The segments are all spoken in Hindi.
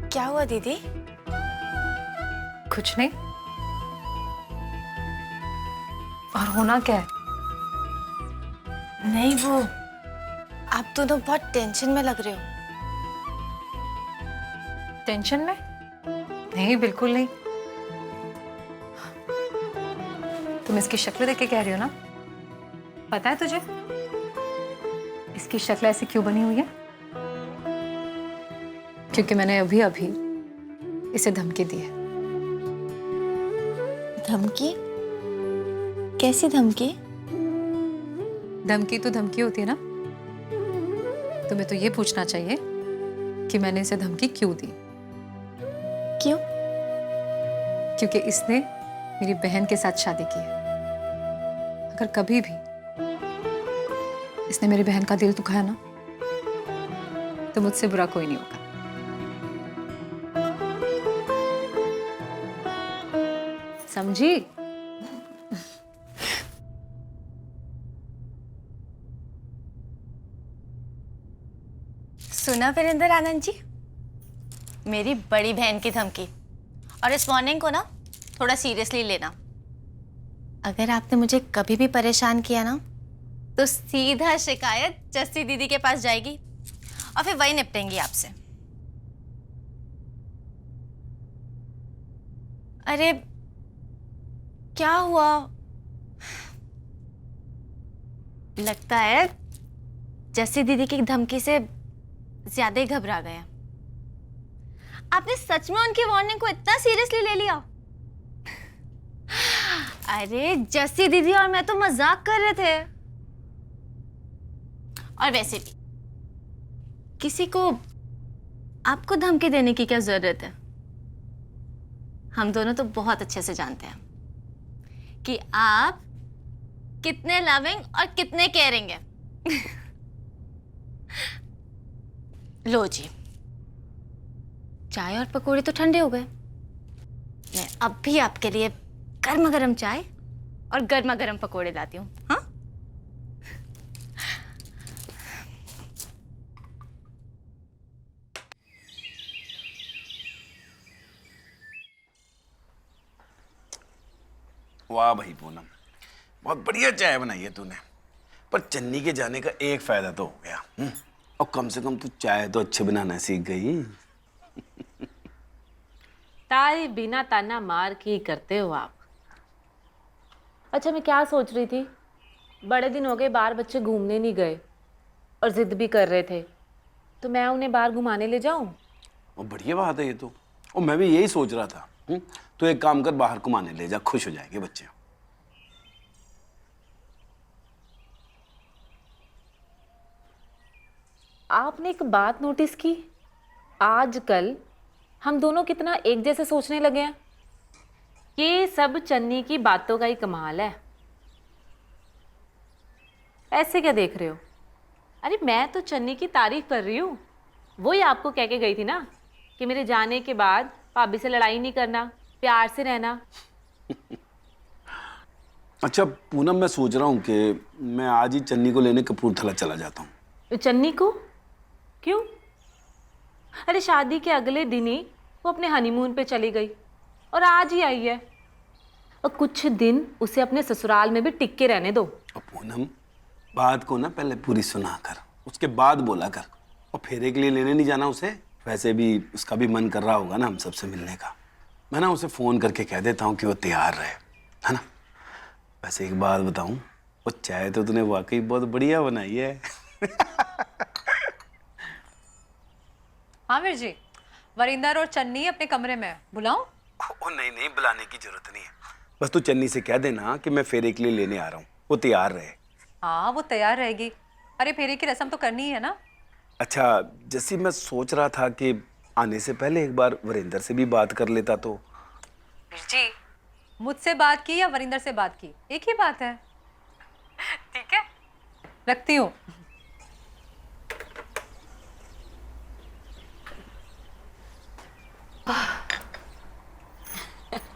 क्या हुआ दीदी? कुछ नहीं। और होना क्या है? नहीं वो, आप दोनों बहुत टेंशन में लग रहे हो। टेंशन में? नहीं, बिल्कुल नहीं। तुम इसकी शक्ल देख के कह रही हो ना? पता है तुझे इसकी शक्ल ऐसी क्यों बनी हुई है? क्योंकि मैंने अभी अभी इसे धमकी दी है। धमकी? कैसी धमकी? धमकी तो धमकी होती है ना। तुम्हें तो ये पूछना चाहिए कि मैंने इसे धमकी क्यों दी। क्यों? क्योंकि इसने मेरी बहन के साथ शादी की है। अगर कभी भी इसने मेरी बहन का दिल दुखाया ना, तो मुझसे बुरा कोई नहीं होगा। समझी? सुना वीरेंद्र आनंद जी, मेरी बड़ी बहन की धमकी। और इस वार्निंग को ना थोड़ा सीरियसली लेना। अगर आपने मुझे कभी भी परेशान किया ना, तो सीधा शिकायत जस्सी दीदी के पास जाएगी और फिर वही निपटेंगी आपसे। अरे क्या हुआ? लगता है जस्सी दीदी की धमकी से ज्यादा ही घबरा गया। आपने सच में उनकी वार्निंग को इतना सीरियसली ले लिया? अरे जस्सी दीदी और मैं तो मजाक कर रहे थे। और वैसे भी किसी को आपको धमकी देने की क्या जरूरत है? हम दोनों तो बहुत अच्छे से जानते हैं कि आप कितने लविंग और कितने केयरिंग हैं। लो जी, चाय और पकौड़े तो ठंडे हो गए। मैं अब भी आपके लिए गर्मा गर्म चाय और गर्मा गर्म पकौड़े लाती हूँ। हाँ, वाह भाई पूनम, बहुत बढ़िया चाय बनाई है तूने। पर चन्नी के जाने का एक फायदा तो हो गया। और कम से कम तू चाय तो अच्छे बनाना सीख गई। तारीफ बिना ताना मार के ही करते हो आप। अच्छा, मैं क्या सोच रही थी, बड़े दिन हो गए बाहर बच्चे घूमने नहीं गए और जिद भी कर रहे थे, तो मैं उन्हें बाहर घुमाने ले जाऊं? और बढ़िया बात है ये तो। और मैं भी यही सोच रहा था। तो एक काम कर, बाहर घुमाने ले जा, खुश हो जाएंगे बच्चे। आपने एक बात नोटिस की, आजकल हम दोनों कितना एक जैसे सोचने लगे हैं। ये सब चन्नी की बातों का ही कमाल है। ऐसे क्या देख रहे हो? अरे मैं तो चन्नी की तारीफ कर रही हूँ। वो ही आपको कह के गई थी ना कि मेरे जाने के बाद भाभी से लड़ाई नहीं करना, प्यार से रहना। अच्छा पूनम, मैं सोच रहा हूँ कि मैं आज ही चन्नी को लेने कपूरथला चला जाता हूँ। चन्नी को? क्यों? अरे शादी के अगले दिन ही वो अपने हनीमून पे चली गई और आज ही आई है। और कुछ दिन उसे अपने ससुराल में भी टिक के रहने दो। और पूनम, बात को ना पहले पूरी सुना कर, उसके बाद बोला कर। और फेरे के लिए लेने नहीं जाना उसे? वैसे भी उसका भी मन कर रहा होगा ना हम सबसे मिलने का। मैं ना उसे फोन करके कह देता हूँ कि वो तैयार रहे, है ना? वैसे एक बात बताऊं, वो चाय तो तूने वाकई बहुत बढ़िया बनाई है। हाँ वीर जी, वरिंदर और चन्नी अपने कमरे में है। बुलाऊं? ओ नहीं नहीं, बुलाने की जरूरत नहीं है। बस तू चन्नी से कह देना कि मैं फेरे के लिए लेने आ रहा हूँ, वो तैयार रहे। हाँ, वो तैयार रहेगी। अरे फेरे की रस्म तो करनी ही है ना। अच्छा, जैसे मैं सोच रहा था कि आने से पहले एक बार वरिंदर से भी बात कर लेता तो। वीर जी, मुझसे बात की या वरिंदर से बात की, एक ही बात है। ठीक है, रखती हूँ।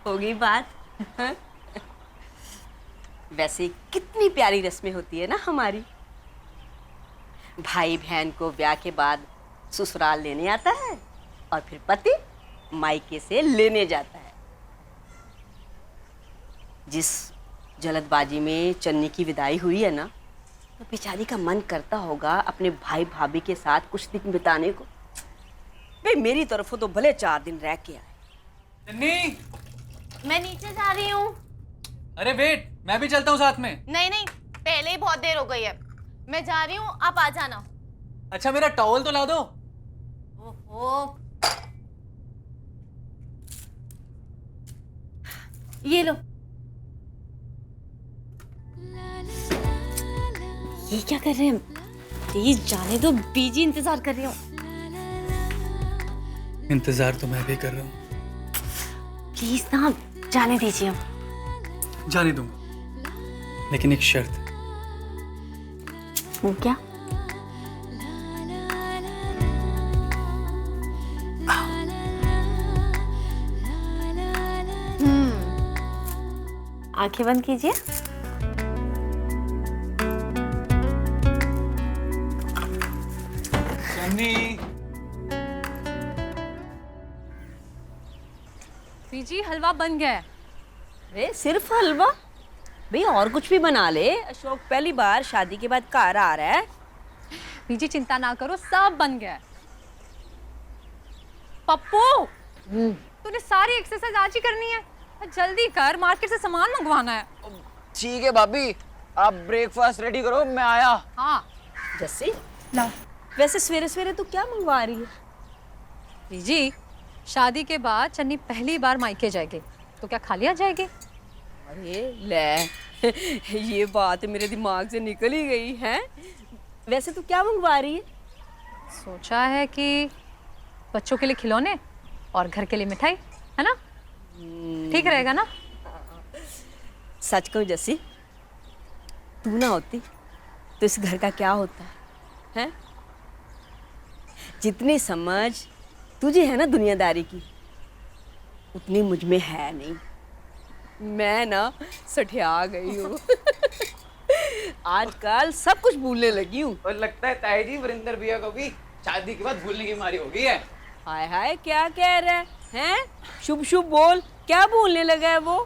होगी बात। वैसे कितनी प्यारी रस्में होती है ना हमारी। भाई बहन को ब्याह के बाद ससुराल लेने आता है और फिर पति मायके से लेने जाता है। जिस जल्दबाजी में चन्नी की विदाई हुई है ना, तो बेचारी का मन करता होगा अपने भाई भाभी के साथ कुछ दिन बिताने को। भाई मेरी तरफ तो भले 4 दिन रह के आए। चन्नी, मैं नीचे जा रही हूँ। अरे वेट, मैं भी चलता हूँ साथ में। नहीं नहीं, पहले ही बहुत देर हो गई है। मैं जा रही हूँ, आप आ जाना। अच्छा मेरा टॉवल तो ला दो। ओहो, ये लो। ये क्या कर रहे हैं? प्लीज जाने दो, बीजी इंतजार कर रही हूँ। इंतजार तो मैं भी कर रहा हूँ। प्लीज ना, जाने दीजिए अब। जाने दूंगा, लेकिन एक शर्त। वो क्या? आंखें बंद कीजिए। चन्नी, बीजी हलवा बन गया है। अरे सिर्फ हलवा? भाई और कुछ भी बना ले। अशोक पहली बार शादी के बाद घर आ रहा है। बीजी चिंता ना करो, सब बन गया है। पप्पू, तूने सारी एक्सरसाइज आज ही करनी है। जल्दी कर, मार्केट से सामान मंगवाना है। ठीक है भाभी, आप ब्रेकफास्ट रेडी करो, मैं आया। हाँ जस्सी ला, वैसे सवेरे सवेरे तू क्या मंगवा रही है? बीजी, शादी के बाद चन्नी पहली बार मायके जाएगी, तो क्या खाली आ जाएगी? अरे ले ये बात मेरे दिमाग से निकल ही गई है। वैसे तू क्या मंगवा रही है? सोचा है कि बच्चों के लिए खिलौने और घर के लिए मिठाई, है ना? ठीक रहेगा ना? सच कहूं जस्सी, तू ना होती तो इस घर का क्या होता है? जितनी समझ तुझे है ना दुनियादारी की, उतनी मुझ में है नहीं। मैं ना सठिया गई हूँ। आजकल सब कुछ भूलने लगी हूँ। और लगता है ताई जी वरिंदर भैया को भी शादी के बाद भूलने की बीमारी हो गई है। हाय हाय, क्या कह रहा है? हैं? शुभ शुभ बोल, क्या भूलने लगा है वो?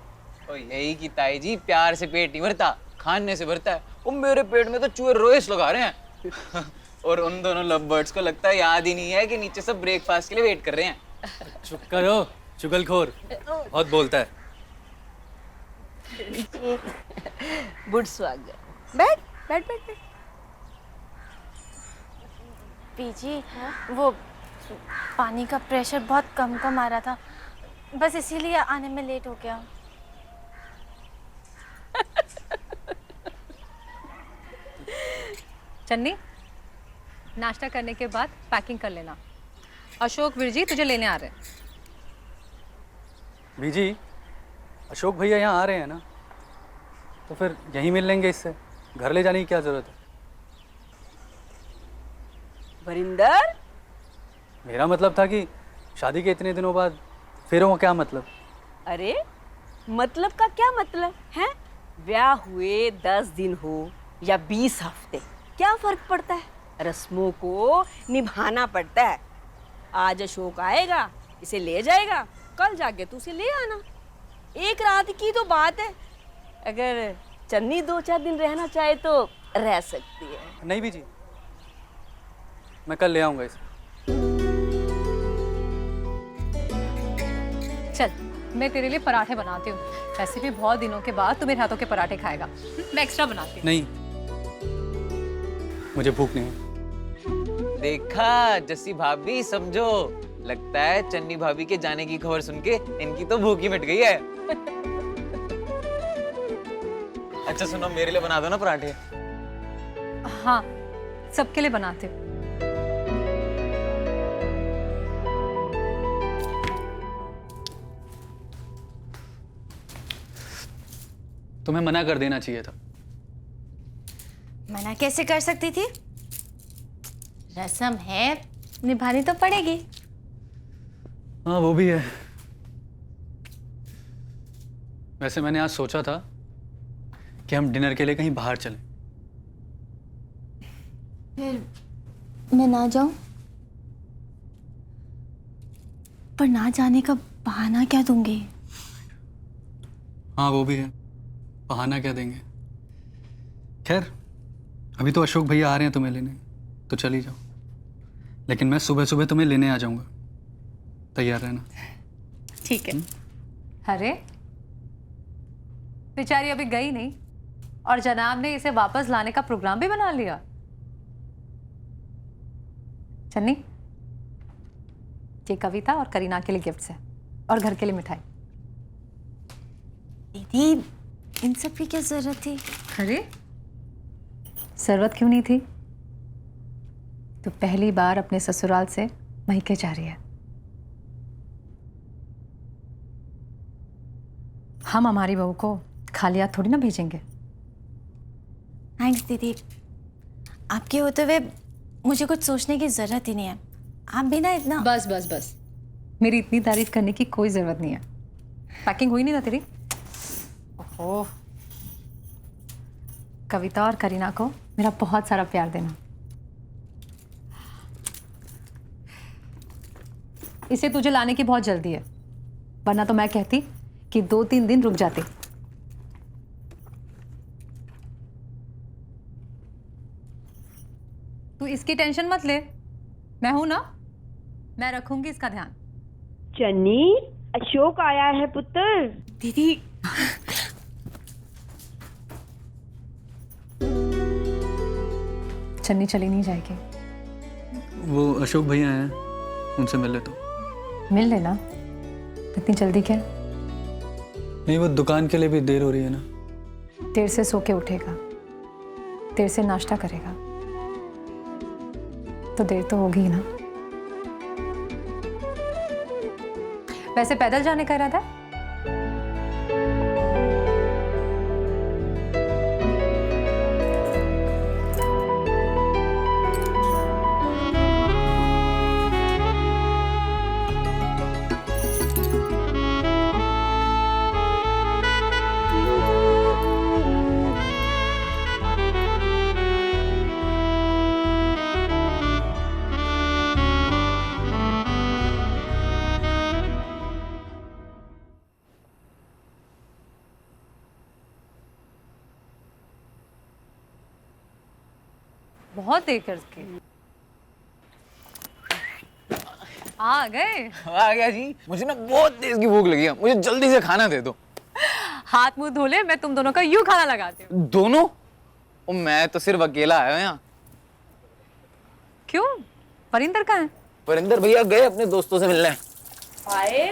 और यही कि ताई जी प्यार से पेट नहीं भरता, खाने से भरता है। वो मेरे पेट में तो चूहे रोएस लगा रहे हैं। और उन दोनों लव बर्ड्स को लगता है याद ही नहीं है कि नीचे सब ब्रेकफास्ट के लिए वेट कर रहे हैं। चुप करो, चुगलखोर, बहुत बोलता है। बुढ़ स्वागत। बैठ बैठ बैठ बैठ। बीजी, वो पानी का प्रेशर बहुत कम कम आ रहा था, बस इसीलिए आने में लेट हो गया। चन्नी, नाश्ता करने के बाद पैकिंग कर लेना। अशोक वीर जी तुझे लेने आ रहे हैं। बीजी, अशोक भैया यहाँ आ रहे हैं ना, तो फिर यहीं मिल लेंगे इससे। घर ले जाने की क्या जरूरत है? वरिंदर, मेरा मतलब था कि शादी के इतने दिनों बाद फेरों का क्या मतलब? अरे मतलब का क्या मतलब है? ब्याह हुए 10 दिन हो या 20 हफ्ते, क्या फर्क पड़ता है? रस्मों को निभाना पड़ता है। आज अशोक आएगा, इसे ले जाएगा, कल जाके तू उसे ले आना। एक रात की तो बात है। अगर चन्नी 2-4 दिन रहना चाहे तो रह सकती है। नहीं बीजी, मैं कल ले आऊँगा इसे। चल, मैं तेरे लिए पराठे बनाती हूँ। वैसे भी बहुत दिनों के बाद तू मेरे हाथों के पराठे खाएगा। मैं एक्स्ट्रा बनाती हूँ। नहीं, मुझे भूख नहीं है। देखा जस्सी भाभी, समझो, लगता है चन्नी भाभी के जाने की खबर सुन के इनकी तो भूख ही मिट गई है। अच्छा सुनो, मेरे लिए बना दो ना पराठे। हाँ, सबके लिए बनाती हूँ। तुम्हें मना कर देना चाहिए था। मना कैसे कर सकती थी? रस्म है, निभानी तो पड़ेगी। हाँ वो भी है। वैसे मैंने आज सोचा था कि हम डिनर के लिए कहीं बाहर चलें। फिर मैं ना जाऊं? पर ना जाने का बहाना क्या दूंगी? हाँ वो भी है, बहाना क्या देंगे। खैर अभी तो अशोक भैया आ रहे हैं तुम्हें लेने, तो चली जाओ, लेकिन मैं सुबह सुबह तुम्हें लेने आ जाऊंगा, तैयार रहना। ठीक है। अरे बेचारी अभी गई नहीं और जनाब ने इसे वापस लाने का प्रोग्राम भी बना लिया। चन्नी, ये कविता और करीना के लिए गिफ्ट्स है और घर के लिए मिठाई। दीदी इन सब की क्या जरूरत थी? अरे जरूरत क्यों नहीं थी? तो पहली बार अपने ससुराल से मायके जा रही है। हम हमारी बहू को खाली हाथ थोड़ी ना भेजेंगे। थैंक्स दीदी, आपके होते हुए मुझे कुछ सोचने की जरूरत ही नहीं है। आप भी ना इतना बस बस बस, मेरी इतनी तारीफ करने की कोई जरूरत नहीं है। पैकिंग हुई नहीं ना तेरी? ओह, कविता और करीना को मेरा बहुत सारा प्यार देना। इसे तुझे लाने की बहुत जल्दी है, वरना तो मैं कहती कि 2-3 दिन रुक जाती। तू इसकी टेंशन मत ले, मैं हूं ना, मैं रखूंगी इसका ध्यान। चन्नी, अशोक आया है पुत्र। दीदी चन्नी चली नहीं जाएगी। वो अशोक भैया हैं, उनसे मिल ले तो। मिल लेना, इतनी जल्दी क्या? नहीं वो दुकान के लिए भी देर हो रही है ना। देर से सो के उठेगा, देर से नाश्ता करेगा, तो देर तो होगी ही ना। वैसे पैदल जाने का इरादा है? बहुत देर करके आ गए। आ गया जी, मुझे ना बहुत तेज की भूख लगी है, मुझे जल्दी से खाना दे दो। हाथ मुंह धो ले, मैं तुम दोनों का यूं खाना लगाती हूँ। दोनों? ओ, मैं तो सिर्फ अकेला आया हूँ यहाँ। क्यों, परिंदर कहाँ है? परिंदर भैया गए अपने दोस्तों से मिलने। आए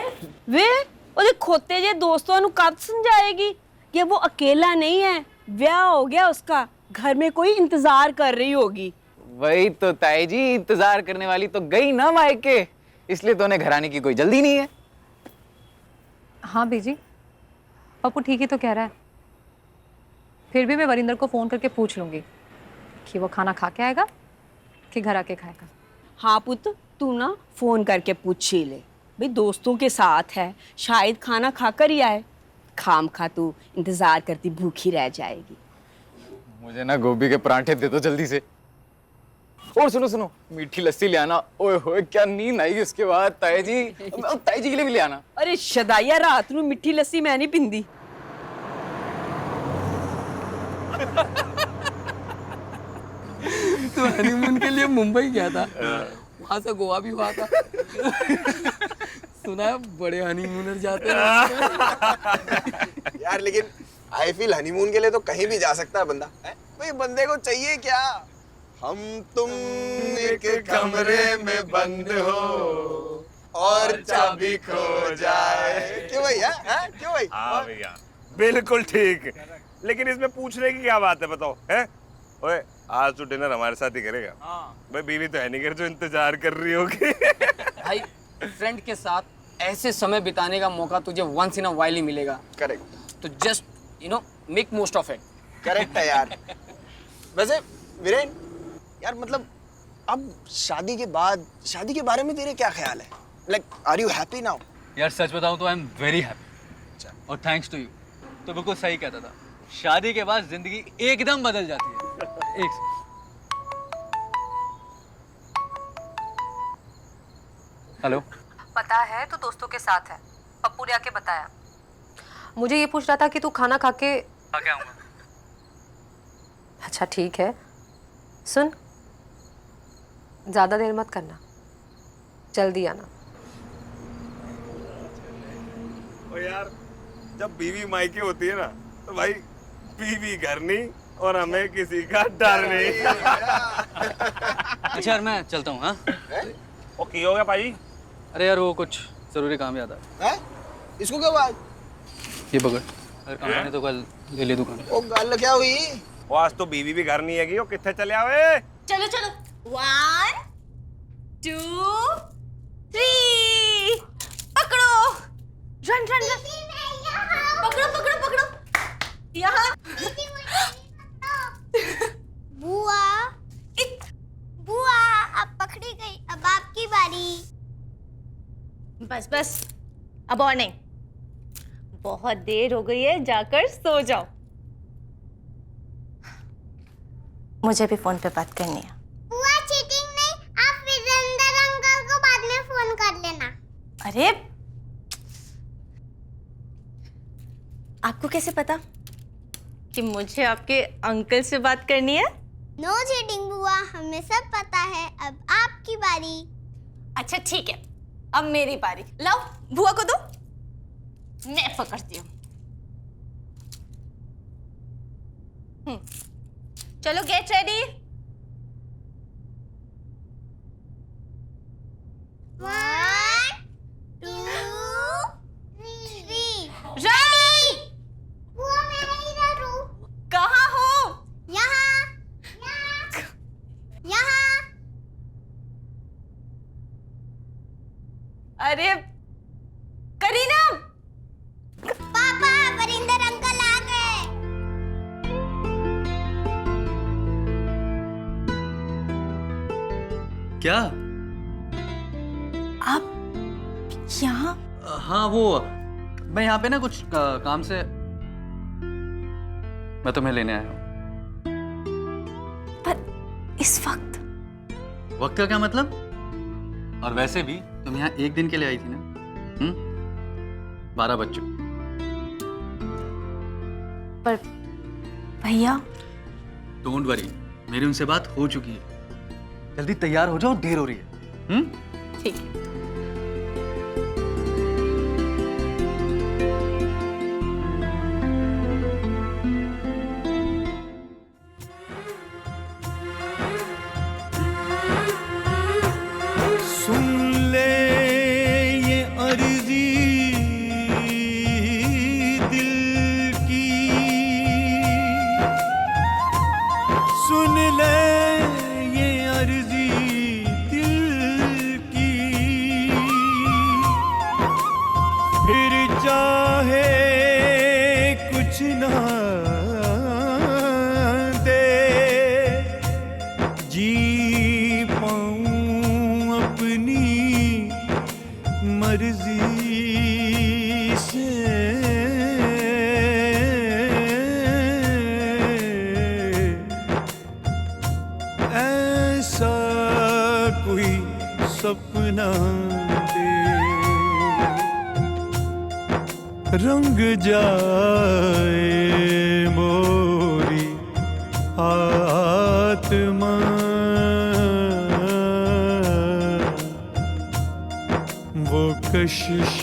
वे ਉਹਦੇ खोते जे दोस्तों नु कब समझाएगी कि वो अकेला नहीं है, ब्याह हो गया उसका, घर में कोई इंतजार कर रही होगी। वही तो ताई जी, इंतजार करने वाली तो गई ना मायके, इसलिए तो उन्हें घर आने की कोई जल्दी नहीं है। हाँ बीजी, पप्पू ठीक ही तो कह रहा है। फिर भी मैं वरिंदर को फोन करके पूछ लूंगी कि वो खाना खा के आएगा कि घर आके खाएगा। हाँ पुत्र, तू ना फोन करके पूछ ही ले, भाई दोस्तों के साथ है, शायद खाना खाकर ही आए। खाम खा तू इंतजार करती भूखी रह जाएगी। मुझे ना गोभी के परांठे दे दो जल्दी से। और सुनो सुनो, मीठी लस्सी ले आना। ओए होए क्या नींद आई उसके बाद। ताई जी, ताई जी के लिए भी ले आना। अरे शदाइया, रात नू मिठी लस्सी मैं नहीं पिंदी। तो हनीमून के लिए मुंबई गया था, वहां से गोवा भी हुआ था। सुना है बड़े हनीमूनर जाते हैं। यार लेकिन आई फील हनीमून के लिए तो कहीं भी जा सकता है बंदा, है? भाई बंदे को चाहिए क्या? हम तुम एक कमरे में बंद हो और चाबी खो जाए। क्यों भैया? क्यों भाई? हाँ भैया बिल्कुल ठीक, लेकिन इसमें पूछने की क्या बात है बताओ? है ओए, आज तो डिनर हमारे साथ ही करेगा। भाई बीवी तो है नहीं घर जो इंतजार कर रही होगी। भाई फ्रेंड के साथ ऐसे समय बिताने का मौका तुझे once in a while he मिलेगा। करेक्ट। तो just make most of it. Correct है यार। वैसे वीरेन यार, मतलब अब शादी के बाद शादी के बारे में तेरे क्या ख्याल है? Like are you happy now? यार सच बताऊं तो आई एम वेरी हैप्पी, और थैंक्स टू यू। तो बिल्कुल सही कहता था, शादी के बाद जिंदगी एकदम बदल जाती है। एक हेलो, पता है तू दोस्तों के साथ है, पप्पू ने आके बताया। मुझे ये पूछ रहा था कि तू खाना खा के आऊंगा। अच्छा ठीक है, सुन ज्यादा देर मत करना, जल्दी आना। ओ यार, जब बीवी मायके होती है ना तो भाई बीवी घर नहीं और हमें किसी का डर नहीं। अच्छा यार मैं चलता हूँ। हाँ ओ की हो गया भाई? अरे यार वो कुछ जरूरी काम याद आया। हैं? इसको क्या बात? ये पकड़, अगर काम आने तो कल ले ले दुकान। ओ गल क्या हुई? वो आज तो बीवी भी घर नहीं है, वो कितने चले आवे? चलो चलो, 1 2 3 पकड़ो, रन रन रन, पकड़ो पकड़ो पकड़ो, यहाँ। बुआ, बुआ अब पकड़ी गई, अब आपकी बारी। बस बस, अब और नहीं, बहुत देर हो गई है, जाकर सो जाओ। मुझे भी फोन पे बात करनी है। बुआ चीटिंग नहीं, आप वीरेंद्र अंकल को बाद में फोन कर लेना। अरे आपको कैसे पता कि मुझे आपके अंकल से बात करनी है? नो चीटिंग बुआ, हमें सब पता है, अब आपकी बारी। अच्छा ठीक है, अब मेरी बारी। लाओ बुआ को दो, मैं पकड़ती हूँ। चलो गेट रेडी। 1 2 3 रेडी। बुआ मैं इधर हूँ। कहाँ हो? यहाँ यहाँ। अरे करीना, पापा वरिंदर अंकल आ गए। क्या? आप यहाँ? हाँ वो मैं यहाँ पे ना कुछ काम से मैं तुम्हें लेने आया हूँ। पर इस वक्त? वक्त का क्या मतलब? और वैसे भी तुम यहाँ एक दिन के लिए आई थी ना? 12 बज चुके। पर भैया। डोंट वरी, मेरी उनसे बात हो चुकी है। जल्दी तैयार हो जाओ, देर हो रही है। ठीक है। सुन ले ये अर्जी दिल की, सुन ले ये अर्जी दिल की, फिर चाहे कुछ ना दे, जी पाऊं अपनी मर्जी से। ऐसा कोई सपना दे, रंग जाए मोरी आत्मा, वो कशिश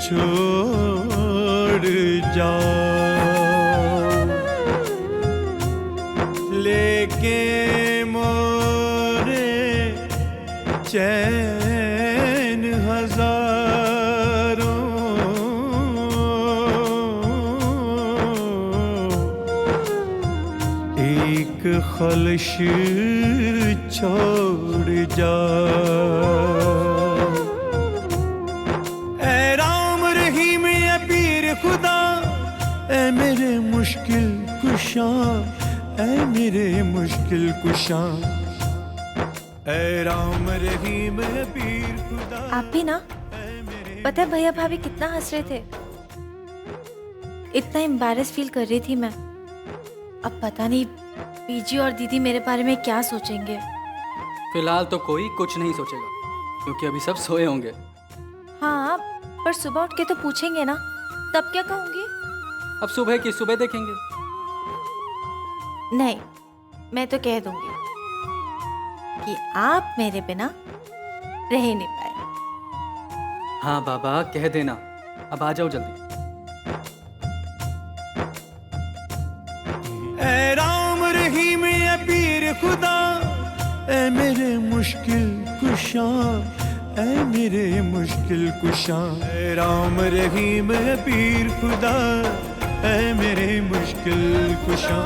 छोड़ जा, लेके मोरे चैन हजारों, एक खलश छोड़ जा। ऐ राम रहीम ऐ पीर खुदा, ऐ मेरे मुश्किल कुशा, ऐ मेरे मुश्किल कुशा, ऐ राम रहीम ऐ पीर खुदा। आप भी ना, पता है भैया भाभी कितना हंस रहे थे, इतना एम्बैरेस फील कर रही थी मैं। अब पता नहीं पीजी और दीदी मेरे बारे में क्या सोचेंगे। फिलहाल तो कोई कुछ नहीं सोचेगा, क्योंकि अभी सब सोए होंगे। हाँ, पर सुबह उठ के तो पूछेंगे ना, तब क्या कहूंगी? अब सुबह की सुबह देखेंगे। नहीं, मैं तो कह दूंगी कि आप मेरे बिना रह ही नहीं पाए। हाँ बाबा, कह देना। अब आ जाओ जल्दी। ऐ राम रहीम ए पीर खुदा, ऐ मेरे मुश्किल कुशा, ऐ मेरे मुश्किल कुशा। ऐ राम रहीम ए पीर खुदा, ऐ मेरे मुश्किल कुशा।